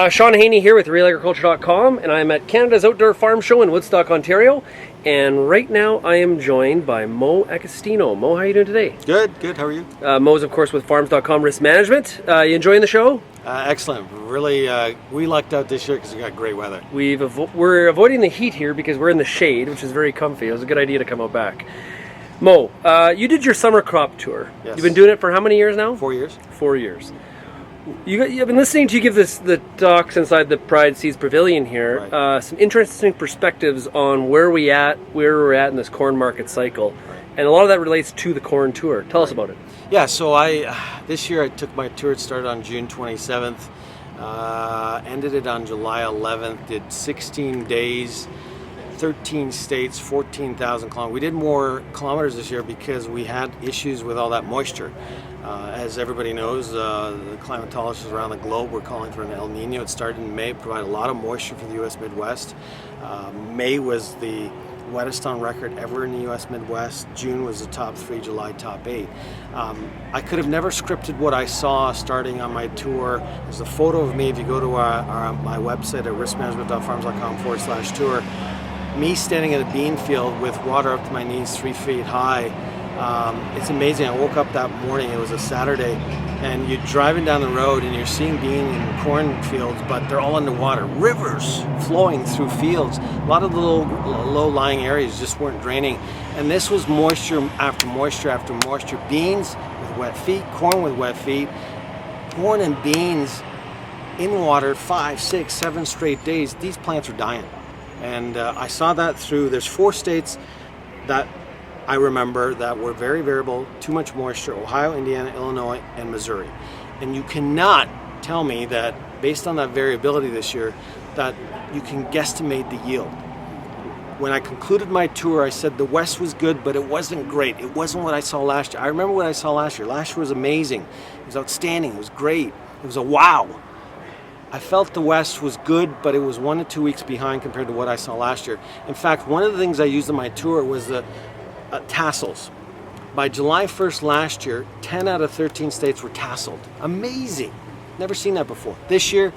Sean Haney here with RealAgriculture.com, and I'm at Canada's Outdoor Farm Show in Woodstock, Ontario. And right now I am joined by Mo Agostino. Mo, how are you doing today? Good. How are you? Mo's, of course, with Farms.com Risk Management. You enjoying the show? Excellent. Really, we lucked out this year because we got great weather. We're avoiding the heat here because we're in the shade, which is very comfy. It was a good idea to come out back. Mo, you did your summer crop tour. Yes. You've been doing it for how many years now? 4 years. 4 years. I've been listening to you give the talks inside the Pride Seeds Pavilion here. Right. Some interesting perspectives on where we're at in this corn market cycle, Right. and a lot of that relates to the corn tour. Tell us about it. Yeah. So this year I took my tour. It started on June 27th, ended it on July 11th. Did 16 days, 13 states, 14,000 kilometers. We did more kilometers this year because we had issues with all that moisture. As everybody knows, the climatologists around the globe were calling for an El Nino. It started in May, provided a lot of moisture for the U.S. Midwest. May was the wettest on record ever in the U.S. Midwest. June was the top 3, July top 8. I could have never scripted what I saw starting on my tour. There's a photo of me, if you go to my website at riskmanagement.farms.com/tour, me standing in a bean field with water up to my knees 3 feet high. It's amazing. I woke up that morning, it was a Saturday, and you're driving down the road and you're seeing bean and corn fields, but they're all underwater. Rivers flowing through fields. A lot of the little low-lying areas just weren't draining. And this was moisture after moisture after moisture. Beans with wet feet, corn with wet feet, corn and beans in water 5, 6, 7 straight days. These plants are dying. And I saw that through, there's 4 states that I remember that were very variable, too much moisture: Ohio, Indiana, Illinois, and Missouri. And you cannot tell me that based on that variability this year that you can guesstimate the yield. When I concluded my tour, I said the West was good, but it wasn't great. It wasn't what I saw last year. I remember what I saw last year. Last year was amazing. It was outstanding. It was great. It was a wow. I felt the West was good, but it was 1 to 2 weeks behind compared to what I saw last year. In fact, one of the things I used on my tour was the tassels. By July 1st last year, 10 out of 13 states were tasseled. Amazing. Never seen that before. This year,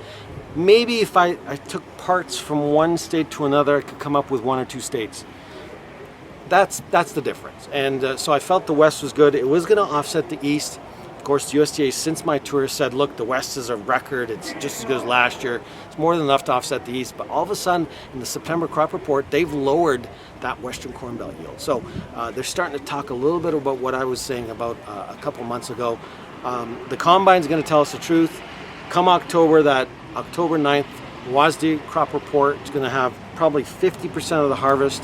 maybe if I took parts from one state to another, I could come up with 1 or 2 states. That's the difference. And so I felt the West was good. It was going to offset the East. Of course, the USDA, since my tour, said, look, the West is a record. It's just as good as last year. It's more than enough to offset the East. But all of a sudden, in the September crop report, they've lowered that Western Corn Belt yield. So they're starting to talk a little bit about what I was saying about a couple months ago. The Combine's going to tell us the truth. Come October, that October 9th, WASDE crop report is going to have probably 50% of the harvest.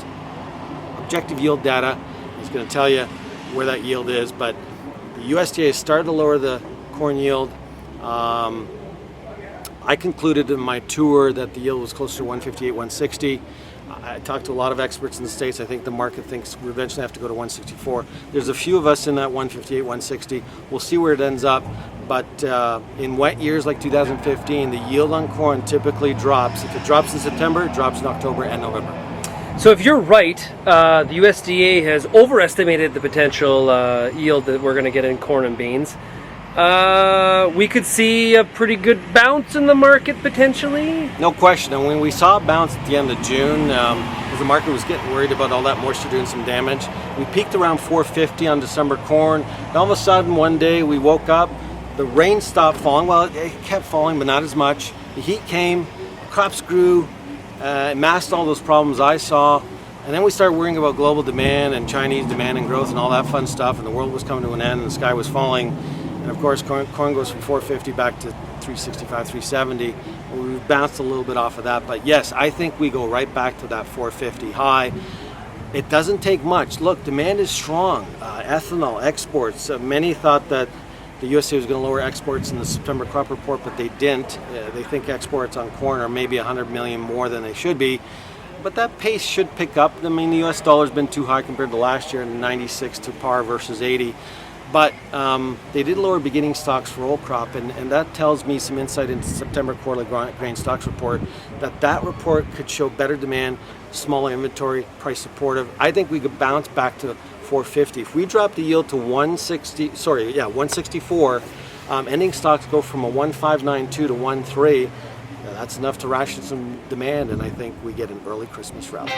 Objective yield data is going to tell you where that yield is. But the USDA has started to lower the corn yield. I concluded in my tour that the yield was closer to 158, 160. I talked to a lot of experts in the States. I think the market thinks we eventually have to go to 164. There's a few of us in that 158, 160. We'll see where it ends up. But in wet years like 2015, the yield on corn typically drops. If it drops in September, it drops in October and November. So if you're right, the USDA has overestimated the potential yield that we're going to get in corn and beans. We could see a pretty good bounce in the market potentially. No question. And when we saw a bounce at the end of June, as the market was getting worried about all that moisture doing some damage, we peaked around 450 on December corn. And all of a sudden, one day we woke up, the rain stopped falling. Well, it kept falling, but not as much. The heat came, crops grew, it masked all those problems I saw. And then we started worrying about global demand and Chinese demand and growth and all that fun stuff. And the world was coming to an end and the sky was falling. And of course, corn goes from 450 back to 365, 370. We've bounced a little bit off of that. But yes, I think we go right back to that 450 high. It doesn't take much. Look, demand is strong. Ethanol, exports. Many thought that the USDA was going to lower exports in the September crop report, but they didn't. They think exports on corn are maybe 100 million more than they should be. But that pace should pick up. I mean, the US dollar's been too high compared to last year, 96 to par versus 80. But they did lower beginning stocks for old crop, and that tells me some insight into September quarterly grain stocks report, that report could show better demand, smaller inventory, price supportive. I think we could bounce back to 450. If we drop the yield to 164, ending stocks go from a 1592 to 13. that's enough to ration some demand, and I think we get an early Christmas rally.